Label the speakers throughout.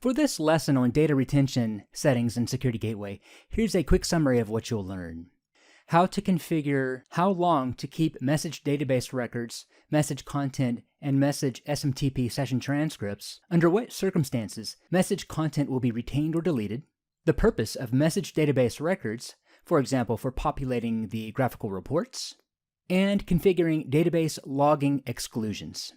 Speaker 1: For this lesson on data retention settings in Security Gateway, here's a quick summary of what you'll learn. How to configure how long to keep message database records, message content, and message SMTP session transcripts, under what circumstances message content will be retained or deleted, the purpose of message database records, for example for populating the graphical reports, and configuring database logging exclusions.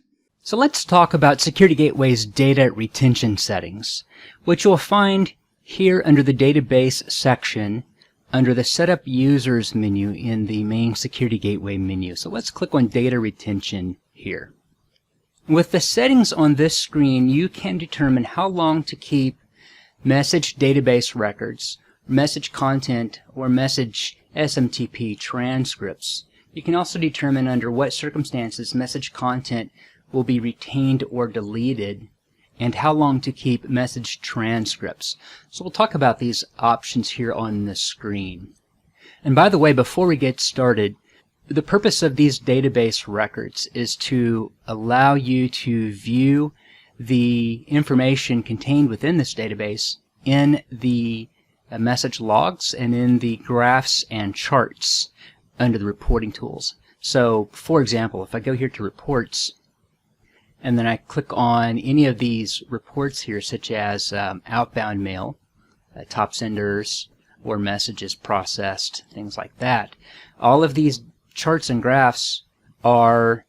Speaker 1: So let's talk about Security Gateway's data retention settings, which you'll find here under the database section under the Setup Users menu in the main Security Gateway menu. So let's click on Data Retention here. With the settings on this screen, you can determine how long to keep message database records, message content, or message SMTP transcripts. You can also determine under what circumstances message content will be retained or deleted, and how long to keep message transcripts. So we'll talk about these options here on the screen. And by the way, before we get started, the purpose of these database records is to allow you to view the information contained within this database in the message logs and in the graphs and charts under the reporting tools. So for example, if I go here to reports, and then I click on any of these reports here, such as outbound mail, top senders, or messages processed, things like that. All of these charts and graphs are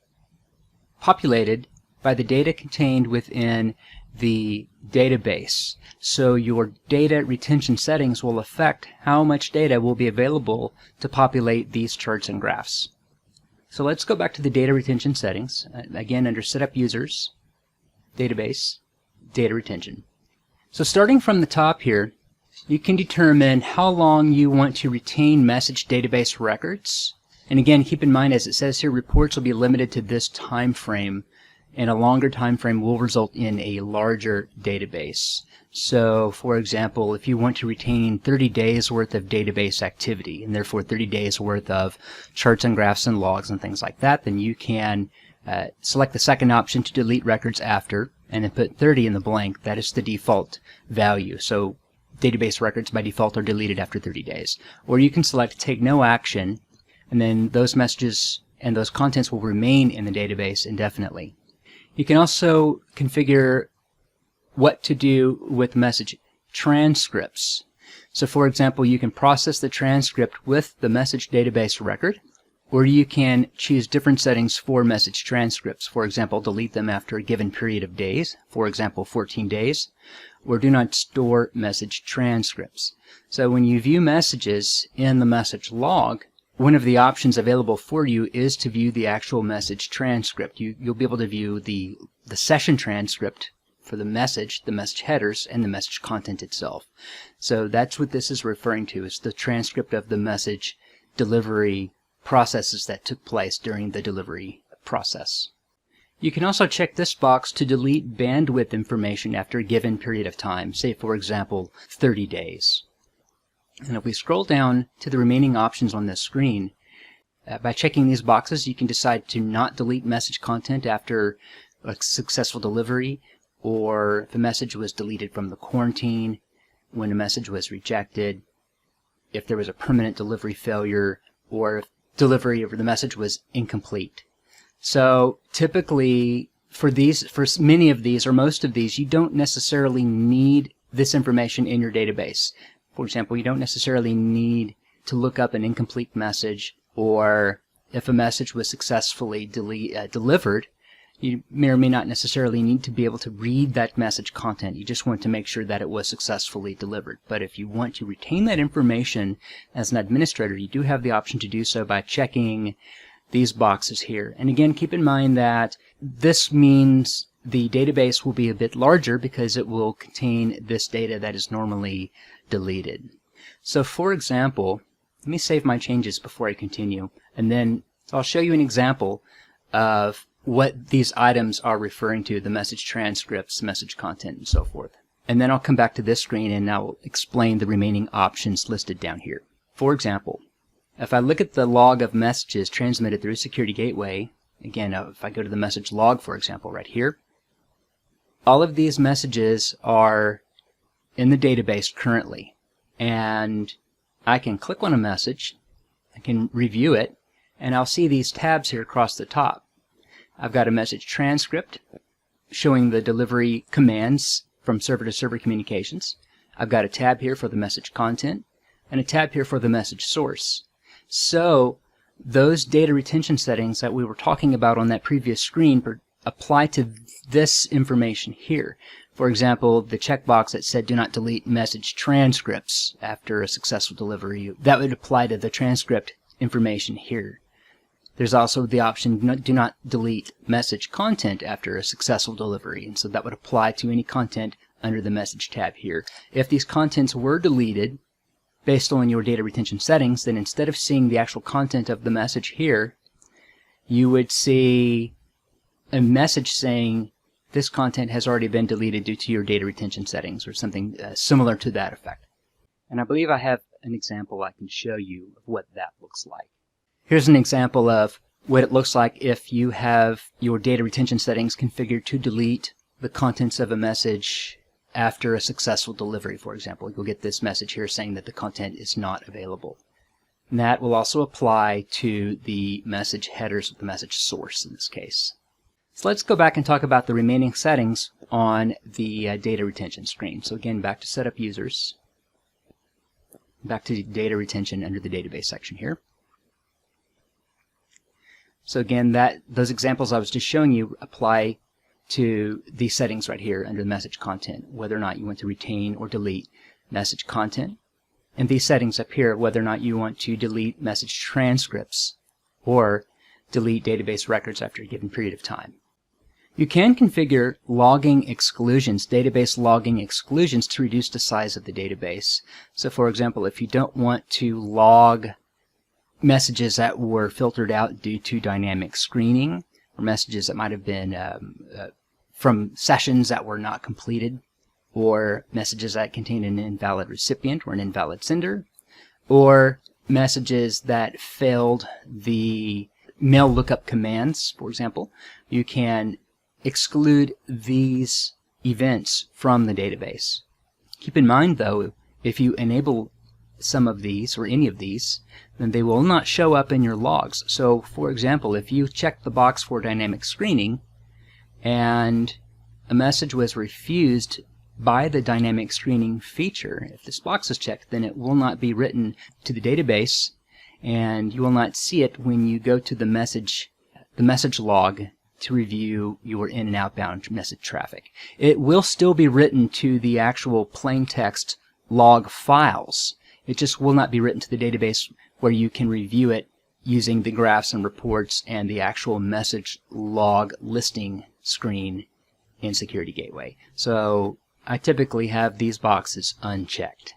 Speaker 1: populated by the data contained within the database. So your data retention settings will affect how much data will be available to populate these charts and graphs. So let's go back to the data retention settings, again under Setup Users, Database, Data Retention. So starting from the top here, you can determine how long you want to retain message database records. And again, keep in mind, as it says here, reports will be limited to this time frame, and a longer time frame will result in a larger database. So for example, if you want to retain 30 days worth of database activity, and therefore 30 days worth of charts and graphs and logs and things like that, then you can select the second option to delete records after, and then put 30 in the blank. That is the default value. So database records by default are deleted after 30 days. Or you can select take no action, and then those messages and those contents will remain in the database indefinitely. You can also configure what to do with message transcripts. So for example, you can process the transcript with the message database record, or you can choose different settings for message transcripts. For example, delete them after a given period of days, for example 14 days, or do not store message transcripts. So when you view messages in the message log, one of the options available for you is to view the actual message transcript. You'll be able to view the session transcript for the message headers, and the message content itself. So that's what this is referring to, is the transcript of the message delivery processes that took place during the delivery process. You can also check this box to delete bandwidth information after a given period of time, say for example 30 days. And if we scroll down to the remaining options on this screen, by checking these boxes you can decide to not delete message content after a successful delivery, or if a message was deleted from the quarantine, when a message was rejected, if there was a permanent delivery failure, or if delivery of the message was incomplete. So typically for many of these, or most of these, you don't necessarily need this information in your database. For example, you don't necessarily need to look up an incomplete message, or if a message was successfully delivered, you may or may not necessarily need to be able to read that message content. You just want to make sure that it was successfully delivered. But if you want to retain that information as an administrator, you do have the option to do so by checking these boxes here. And again, keep in mind that this means the database will be a bit larger because it will contain this data that is normally deleted. So for example, let me save my changes before I continue, and then I'll show you an example of what these items are referring to, the message transcripts, message content, and so forth. And then I'll come back to this screen and I'll explain the remaining options listed down here. For example, if I look at the log of messages transmitted through Security Gateway, again, if I go to the message log, for example, right here, all of these messages are in the database currently. And I can click on a message, I can review it, and I'll see these tabs here across the top. I've got a message transcript showing the delivery commands from server-to-server communications. I've got a tab here for the message content and a tab here for the message source. So those data retention settings that we were talking about on that previous screen apply to this information here. For example, the checkbox that said do not delete message transcripts after a successful delivery, that would apply to the transcript information here. There's also the option do not delete message content after a successful delivery, and so that would apply to any content under the message tab here. If these contents were deleted based on your data retention settings, then instead of seeing the actual content of the message here, you would see a message saying this content has already been deleted due to your data retention settings, or something similar to that effect. And I believe I have an example I can show you of what that looks like. Here's an example of what it looks like if you have your data retention settings configured to delete the contents of a message after a successful delivery, for example. You'll get this message here saying that the content is not available. And that will also apply to the message headers of the message source in this case. So let's go back and talk about the remaining settings on the data retention screen. So again, back to setup users, back to data retention under the database section here. So again, those examples I was just showing you apply to these settings right here under the message content, whether or not you want to retain or delete message content. And these settings up here, whether or not you want to delete message transcripts or delete database records after a given period of time. You can configure logging exclusions, database logging exclusions, to reduce the size of the database. So for example, if you don't want to log messages that were filtered out due to dynamic screening, or messages that might have been from sessions that were not completed, or messages that contain an invalid recipient or an invalid sender, or messages that failed the mail lookup commands, for example, you can exclude these events from the database. Keep in mind, though, if you enable some of these or any of these, then they will not show up in your logs. So, for example, if you check the box for dynamic screening and a message was refused by the dynamic screening feature, if this box is checked, then it will not be written to the database, and you will not see it when you go to the message log to review your in and outbound message traffic. It will still be written to the actual plain text log files. It just will not be written to the database where you can review it using the graphs and reports and the actual message log listing screen in Security Gateway. So I typically have these boxes unchecked.